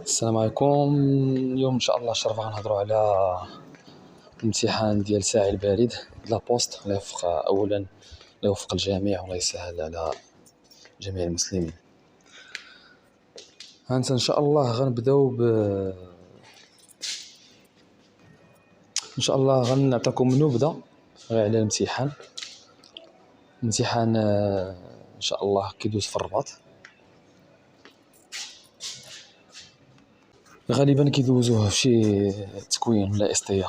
السلام عليكم. اليوم ان شاء الله شرف غنهضروا على الامتحان ديال ساعي البريد لا بوست. الله يوفق اولا، الله يوفق الجميع والله يسهل على جميع المسلمين. هانت ان شاء الله غنبداو ان شاء الله غنعطيكم نبذه غير على الامتحان ان شاء الله كيدوز في الرباط. غالبا كيدوزوه في شي تكوين ولا اسطيه.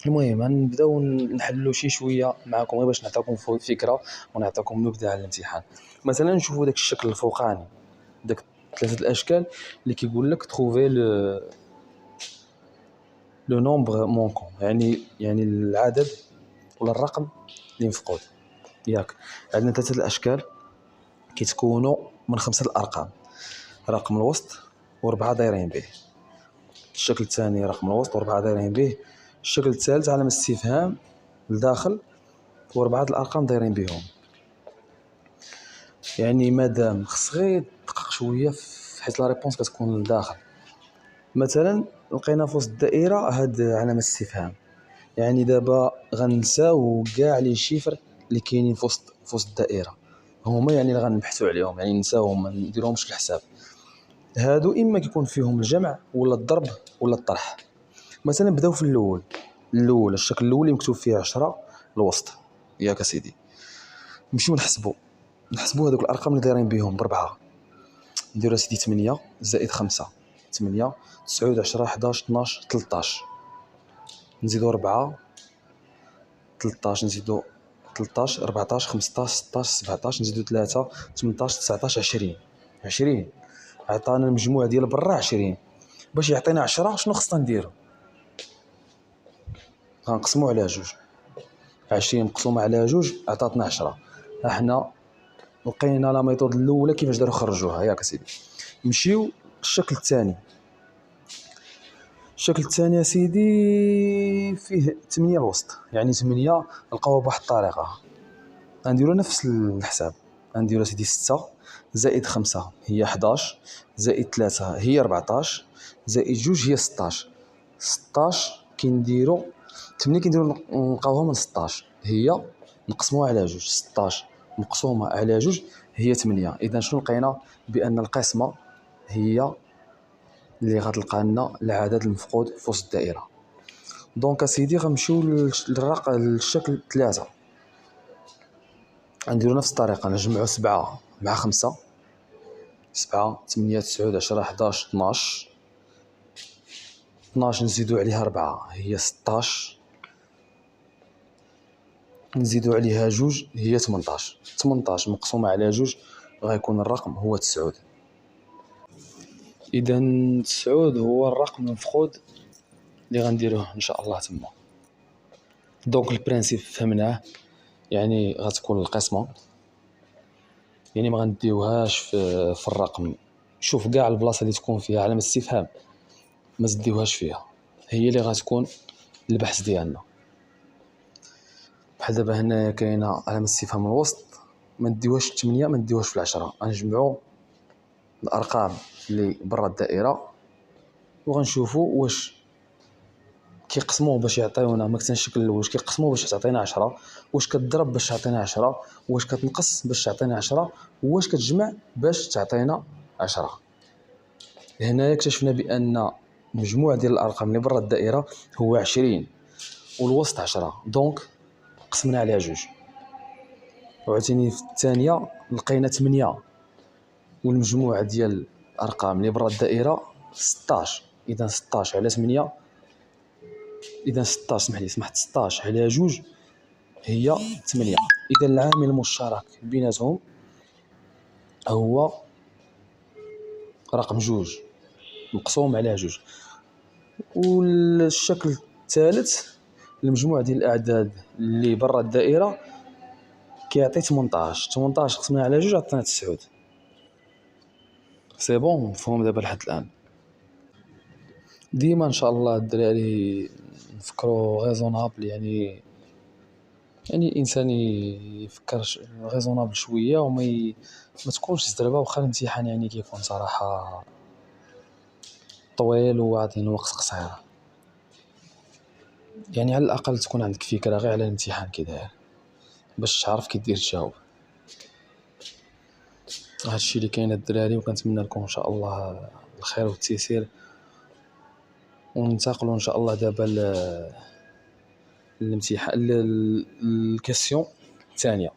المهم غنبداو نحلوا شويه معكم غير باش نعطيكم فكره ونعطيكم نبذه على الامتحان. مثلا نشوفوا داك الشكل الفوقاني، داك ثلاثه الاشكال اللي كيقول لك تروفي لو نومبر مونكون، يعني العدد ولا الرقم اللي مفقود. ياك عندنا ثلاثه الاشكال كيتكونوا من خمسه الارقام، رقم الوسط واربعه دايرين به. الشكل الثاني رقم الوسط واربعه دايرين به. الشكل الثالث علامه استفهام لداخل واربعه الارقام دايرين بهم. يعني مادام خص غير تدقق شويه في حيت لا ريبونس كتكون لداخل. مثلا لقينا في وسط الدائره هاد علامه استفهام، يعني دابا غنساو كاع لي شيفر اللي كاينين في وسط الدائره، هما يعني اللي غنبحثوا عليهم، يعني نساوهم ما نديروهمش الحساب. هادو اما كيكون فيهم الجمع ولا الضرب ولا الطرح. مثلا نبداو في الاول الشكل الاول اللي مكتوب فيه 10 الوسط. ياك سيدي نمشيو نحسبوا هذوك الارقام اللي دايرين بهم بربعه. نديرو سيدي 8 زائد 5 8 9 10 11 12 13. نزيدو 4 13 نزيدو 13 14 15 16 17 نزيدو 3 18 19 20 عطانا المجموع ديال برا 20. باش يعطينا 10 شنو خصنا نديرو؟ غنقسمو على جوج. 20 مقسومه على جوج عطاتنا 10. احنا لقينا لا ميثود الاولى كيفاش داروا خرجوها. ياك سيدي نمشيو للشكل الثاني. الشكل الثاني يا سيدي فيه 8 الوسط، يعني 8 لقاوها بواحد الطريقه. غنديرو نفس الحساب. غنديرو سيدي 6 زائد 5 هي 11 زائد 3 هي 14 زائد 2 هي 16. 16 كنديرو 8 نلقاوها من 16 هي نقسموها على 2. 16 مقسومه على 2 هي 8. اذا شنو لقينا؟ بان القسمه هي اللي غتلقى لنا العدد المفقود في وسط الدائره. دونك اسيدي غنمشيو للشكل 3. غنديرو نفس الطريقه، نجمعو 7 مع 5 7 8 9 10 11 12 12 نزيدو عليها 4 هي 16 نزيدو عليها 2 هي 18 18 مقسومه على 2 غيكون الرقم هو 9. اذا 9 هو الرقم المفقود اللي غنديروه ان شاء الله تما. دونك البرانسيب فهمناه، يعني غتكون القسمه، يعني ما غنديوهاش في الرقم. شوف كاع البلاصه اللي تكون فيها علامه استفهام ما تديوهاش فيها، هي اللي غتكون البحث ديالنا. بحال دابا هنا كاينه علامه استفهام الوسط، ما نديوهاش في 8 ما نديوهاش في 10. غنجمعوا الارقام اللي برا الدائره وغنشوفوا واش كيقسموه باش يعطيونا مثلا الشكل الاول، واش كيقسموه باش تعطينا 10، واش كتضرب باش تعطينا 10، واش كتنقص باش تعطينا 10، واش كتجمع باش تعطينا 10. هنا اكتشفنا بان مجموع ديال الارقام اللي برا الدائره هو 20 والوسط 10. دونك قسمنا عليها 2. وعاوتاني في الثانيه لقينا 8 والمجموع ديال الارقام اللي برا الدائره 16. اذا 16 على 8 اذا 16 سمحت 16 على 2 هي 8. اذا العامل المشترك بيناتهم هو رقم 2 مقسوم على 2. والشكل الثالث المجموع ديال الاعداد اللي برا الدائره كيعطي 18. 18 قسمنا على 2 عطينا 9. سي بون مفهوم دابا لحد الان. ديما ان شاء الله الدراري نفكروا ريزونابل، يعني الانسان يفكر ريزونابل شويه وما ما تكونش زربه. واخا الامتحان يعني كيكون صراحه طويل وعاطين وقت قصير، يعني على الاقل تكون عندك فكره غير على الامتحان كي داير باش تعرف كي دير تجاوب. هادشي اللي كاين الدراري، وكنتمنى لكم ان شاء الله الخير والتيسير، وننتقلوا ان شاء الله دابا الامتحان الكيسيون الثانيه.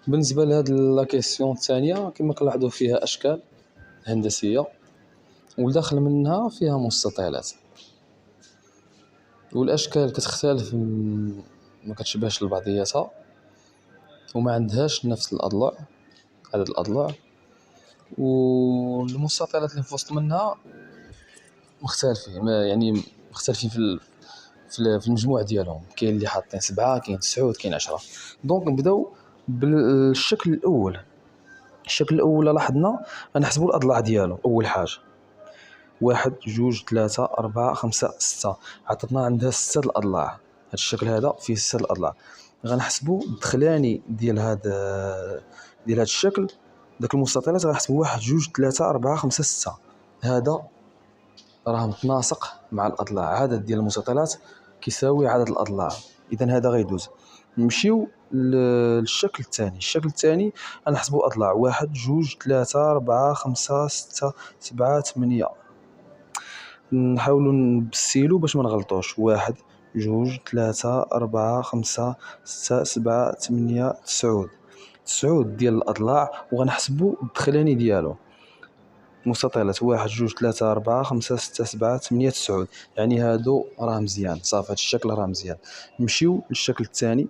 بالنسبه لهاد لا كيسيون الثانيه كما كنلاحظوا فيها اشكال هندسيه، والداخل منها فيها مستطيلات، والاشكال كتختلف ما كتشبهش لبعضياتها، وما عندهاش نفس الاضلاع، عدد الاضلاع، والمستطيلات اللي في وسط منها مختلفين، يعني مختلفين في المجموع ديالهم. كاين اللي حاطين 7، كاين 9، كاين 10. دونك نبداو بالشكل الاول. الشكل الاول لاحظنا غنحسبوا الاضلاع ديالو. اول حاجه 1 2 3 4 5 6، عطاتنا عندها 6 الاضلاع. هذا الشكل هذا فيه 6 الاضلاع. غنحسبوا الدخلاني ديال هذا الشكل، داك المستطيلات غنحسبوا 1 2 3 4 5 6. هذا راه متناسق مع الاضلاع، عدد ديال المستطيلات كيساوي عدد الاضلاع، اذا هذا غيدوز. نمشيو للشكل الثاني. الشكل الثاني غنحسبوا اضلاع 1 2 3 4 5 6 7 8. نحاولوا نبسيلو باش ما نغلطوش. 1 2 3 4 5 6 7 8 9 ديال الاضلاع، وغنحسبوا الدخلاني ديالو. مستطيلات 1 2 3 4 5 6 7 8 9، يعني هادو راه مزيان صافي، هاد الشكل راه مزيان. نمشيو للشكل الثاني.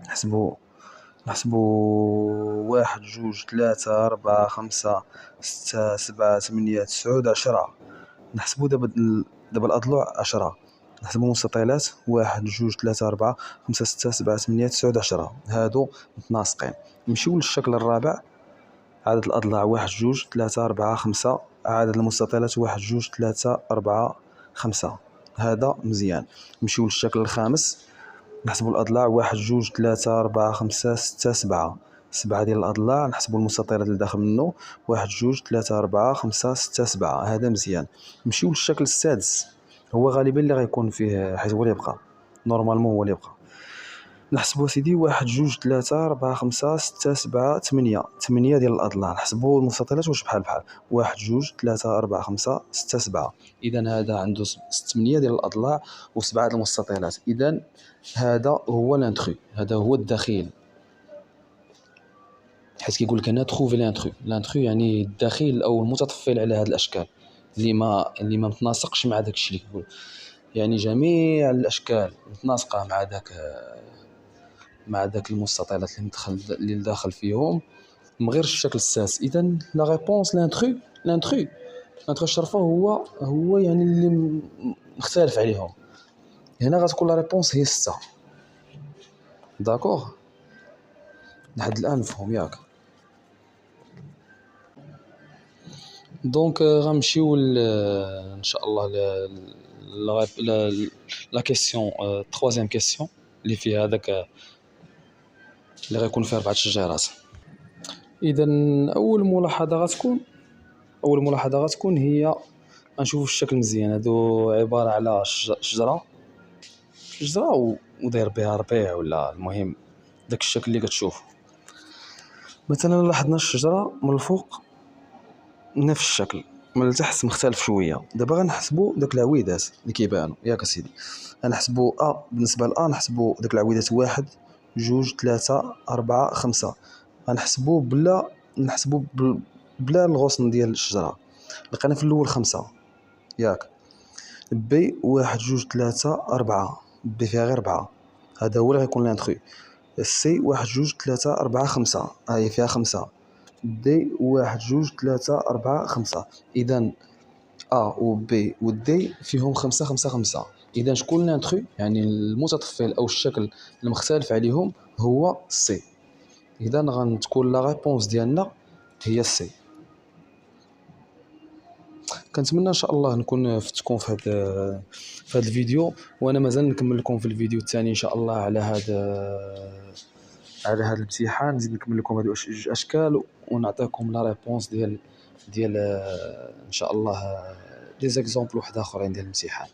نحسبوا 1 2 3 4 5 6 7 8 9 10. نحسبوا دابا الاضلاع 10. نحسبوا مستطيلات 1 2 3 4 5 6 7 8 9 10، هادو متناسقين. نمشيو للشكل الرابع. عدد الأضلاع 1 2 3 4 5، عدد المستطيلات 1 2 3 4 5، هذا مزيان. نمشيو للشكل الخامس. نحسبوا الأضلاع 1 2 3 4 5 6 7، 7 ديال الأضلاع. نحسبوا المستطيلات اللي داخل منه 1 2 3 4 5 6 7، هذا مزيان. نمشيو للشكل السادس، هو غالبا اللي غيكون فيه، حيت هو اللي يبقى نورمالمون، هو اللي يبقى. نحسبوا سيدي 1 2 3 4 5 6 7 8، 8 ديال الاضلاع. نحسبوا المستطيلات واش بحال 1 2 3 4 5 6 7، اذا هذا عنده 8 ديال الاضلاع و7 ديال المستطيلات. اذا هذا هو لانترو، هذا هو الدخيل، حيت كيقول لك هنا تروفي لانترو يعني الدخيل او المتطفل على هذه الاشكال اللي ما متناسقش مع داك الشيء اللي كيقول. يعني جميع الاشكال متناسقه مع داك المستطيلات اللي داخل فيهم، من غير الشكل السادس. اذا لا ريبونس لانترو الشرفه هو يعني اللي مختلف عليهم. هنا غتكون لا ريبونس هي 6. داكوغ لحد الان مفهوم ياك؟ دونك غنمشيو ان شاء الله لا كيسيون، التروازيام كيسيون اللي فيها هذاك اللي غيكون فيها 4 شجيرات. اذا اول ملاحظه غتكون هي غنشوفوا الشكل مزيان. هادو عباره على شجره وداير بها ربيع، ولا المهم داك الشكل اللي كتشوف. مثلا لاحظنا الشجره من الفوق نفس الشكل، من التحت مختلف شويه. دابا غنحسبوا داك العويدات اللي كيبانوا ياك اسيدي. غنحسبوا بالنسبه نحسبوا داك العويدات 1 2 3 4 5. غنحسبوا بلا الغصن ديال الشجره. لقينا في الاول 5 ياك. بي 1 2 3 4، بي فيها غير 4، هذا هو اللي غيكون لانترو. سي 1 2 3 4 5، ها هي فيها 5. دي 1 2 3 4 5. اذا و بي و دي فيهم 5 5 5. اذا شكون لانترو يعني المتطفل او الشكل المختلف عليهم هو سي. اذا غنتكون لا ريبونس ديالنا هي سي. كنتمنى ان شاء الله نكون فتكم في هذا الفيديو، وانا مازال نكمل لكم في الفيديو الثاني ان شاء الله على هذا الامتحان. نزيد نكمل لكم هذه الاشكال ونعطيكم لا ريبونس ديال ديال ان شاء الله دي زيكزومبل واحد اخرين ديال الامتحان.